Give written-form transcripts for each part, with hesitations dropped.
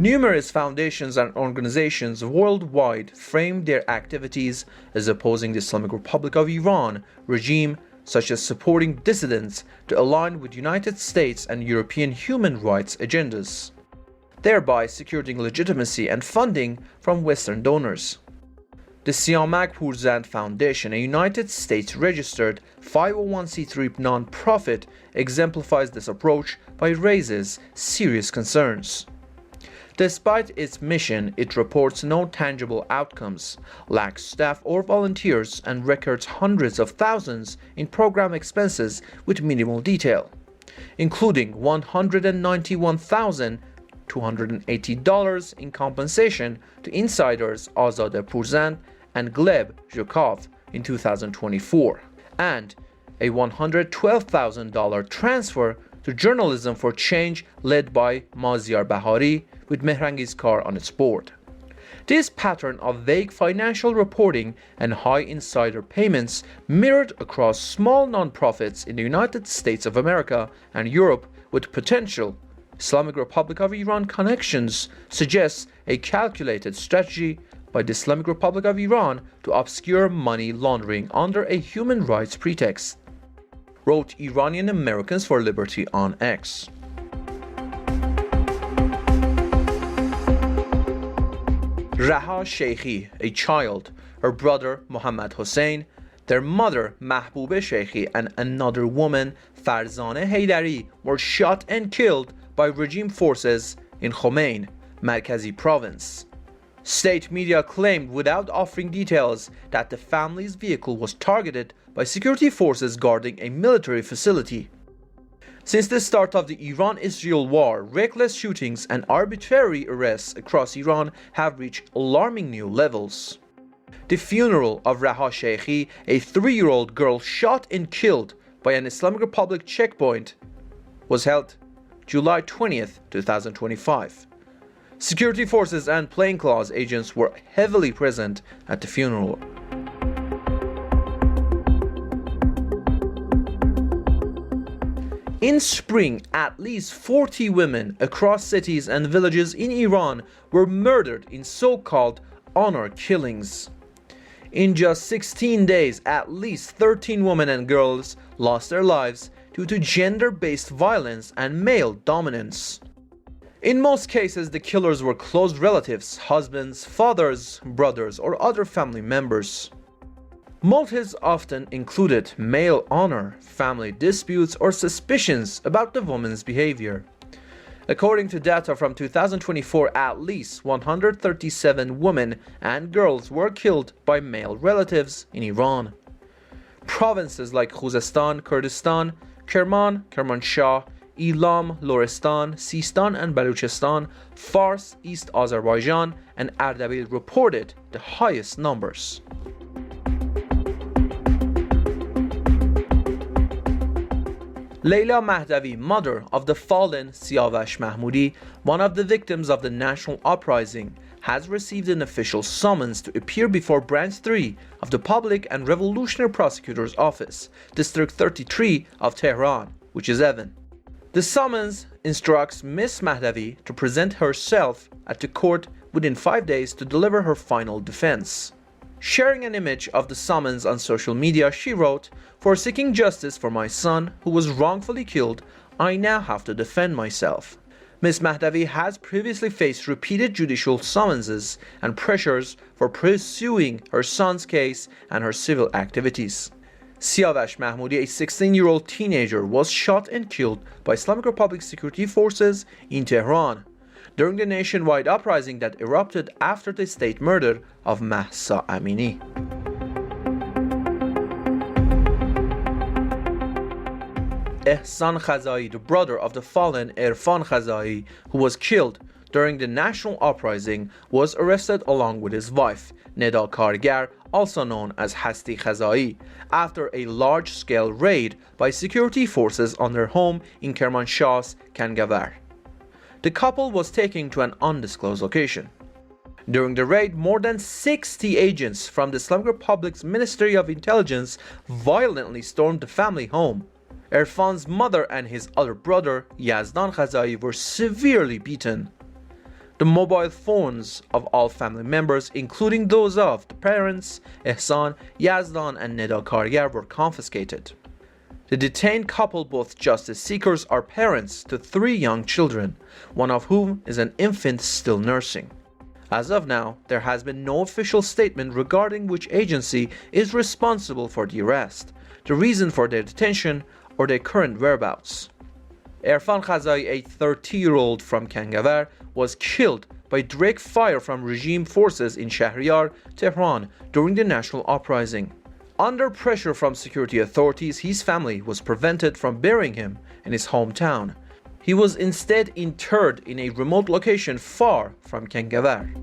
Numerous foundations and organizations worldwide framed their activities as opposing the Islamic Republic of Iran regime, such as supporting dissidents to align with United States and European human rights agendas, thereby securing legitimacy and funding from Western donors. The Siamak Purzand Foundation, a United States-registered 501c3 non-profit, exemplifies this approach by raises serious concerns. Despite its mission, it reports no tangible outcomes, lacks staff or volunteers, and records hundreds of thousands in program expenses with minimal detail, including $191,280 in compensation to insiders Azadeh Purzand and Gleb Zhukov in 2024, and a $112,000 transfer to Journalism for Change led by Maziar Bahari with Mehrangiz Kar on its board. This pattern of vague financial reporting and high insider payments mirrored across small nonprofits in the United States of America and Europe with potential Islamic Republic of Iran connections suggests a calculated strategy by the Islamic Republic of Iran to obscure money laundering under a human rights pretext, wrote Iranian Americans for Liberty on X. Raha Sheikhi, a child, her brother Mohammad Hossein, their mother Mahbube Sheikhi, and another woman, Farzaneh Haydari, were shot and killed by regime forces in Khomein, Markazi province. State media claimed without offering details that the family's vehicle was targeted by security forces guarding a military facility. Since the start of the Iran-Israel war, reckless shootings and arbitrary arrests across Iran have reached alarming new levels. The funeral of Raha Sheikhi, a 3-year-old girl shot and killed by an Islamic Republic checkpoint, was held July 20th, 2025. Security forces and plainclothes agents were heavily present at the funeral. In spring, at least 40 women across cities and villages in Iran were murdered in so-called honor killings. In just 16 days, at least 13 women and girls lost their lives due to gender-based violence and male dominance. In most cases, the killers were close relatives, husbands, fathers, brothers, or other family members. Motives often included male honor, family disputes, or suspicions about the woman's behavior. According to data from 2024, at least 137 women and girls were killed by male relatives in Iran. Provinces like Khuzestan, Kurdistan, Kerman, Kermanshah, Elam, Lorestan, Sistan and Baluchistan, Fars, East Azerbaijan, and Ardabil reported the highest numbers. Leila Mahdavi, mother of the fallen Siavash Mahmoudi, one of the victims of the national uprising, has received an official summons to appear before Branch 3 of the Public and Revolutionary Prosecutor's Office, District 33 of Tehran, which is Evan. The summons instructs Ms. Mahdavi to present herself at the court within 5 days to deliver her final defense. Sharing an image of the summons on social media, she wrote, "For seeking justice for my son, who was wrongfully killed, I now have to defend myself." Ms. Mahdavi has previously faced repeated judicial summonses and pressures for pursuing her son's case and her civil activities. Siavash Mahmoudi, a 16-year-old teenager, was shot and killed by Islamic Republic security forces in Tehran during the nationwide uprising that erupted after the state murder of Mahsa Amini. Ehsan Khazai, the brother of the fallen Irfan Khazai, who was killed during the national uprising, was arrested along with his wife, Neda Kargar, also known as Hasti Khazai, after a large-scale raid by security forces on their home in Kermanshah's Kangavar. The couple was taken to an undisclosed location. During the raid, more than 60 agents from the Islamic Republic's Ministry of Intelligence violently stormed the family home. Irfan's mother and his other brother, Yazdan Khazai, were severely beaten. The mobile phones of all family members, including those of the parents, Ehsan, Yazdan, and Neda Kargar, were confiscated. The detained couple, both justice seekers, are parents to 3 young children, one of whom is an infant still nursing. As of now, there has been no official statement regarding which agency is responsible for the arrest, the reason for their detention, or their current whereabouts. Erfan Khazai, a 30-year-old from Kangavar, was killed by direct fire from regime forces in Shahriyar, Tehran during the national uprising. Under pressure from security authorities, his family was prevented from burying him in his hometown. He was instead interred in a remote location far from Kangavar.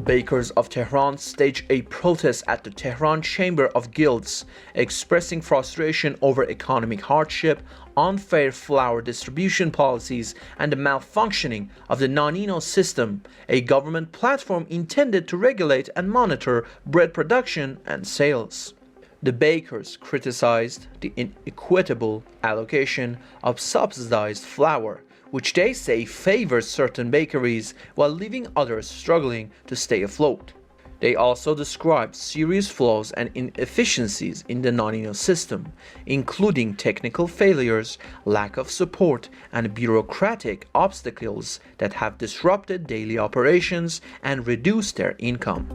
Bakers of Tehran staged a protest at the Tehran Chamber of Guilds, expressing frustration over economic hardship, unfair flour distribution policies, and the malfunctioning of the Nanino system, a government platform intended to regulate and monitor bread production and sales. The bakers criticized the inequitable allocation of subsidized flour, which they say favors certain bakeries while leaving others struggling to stay afloat. They also described serious flaws and inefficiencies in the Nanino system, including technical failures, lack of support, and bureaucratic obstacles that have disrupted daily operations and reduced their income.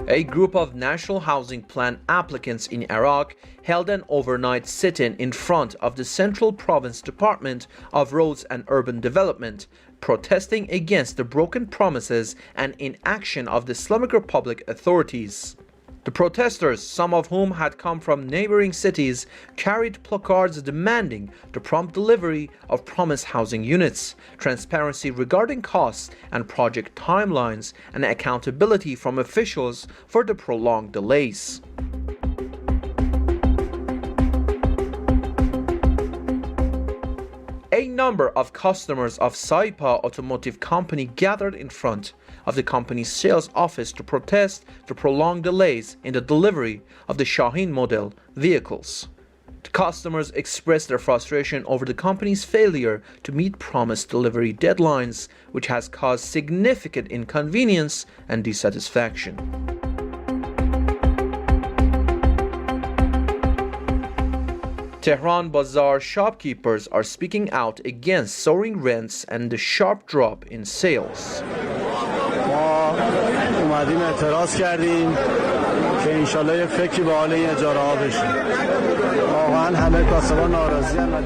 A group of National Housing Plan applicants in Iraq held an overnight sit-in in front of the Central Province Department of Roads and Urban Development, protesting against the broken promises and inaction of the Islamic Republic authorities. The protesters, some of whom had come from neighboring cities, carried placards demanding the prompt delivery of promised housing units, transparency regarding costs and project timelines, and accountability from officials for the prolonged delays. A number of customers of Saipa Automotive Company gathered in front of the company's sales office to protest the prolonged delays in the delivery of the Shaheen model vehicles. The customers expressed their frustration over the company's failure to meet promised delivery deadlines, which has caused significant inconvenience and dissatisfaction. Tehran Bazaar shopkeepers are speaking out against soaring rents and the sharp drop in sales. ما اومدیم اعتراض کردیم که انشالله یه فکری به حال این اجاره ها بشه. واقعا همه کاسبان ناراضی ان و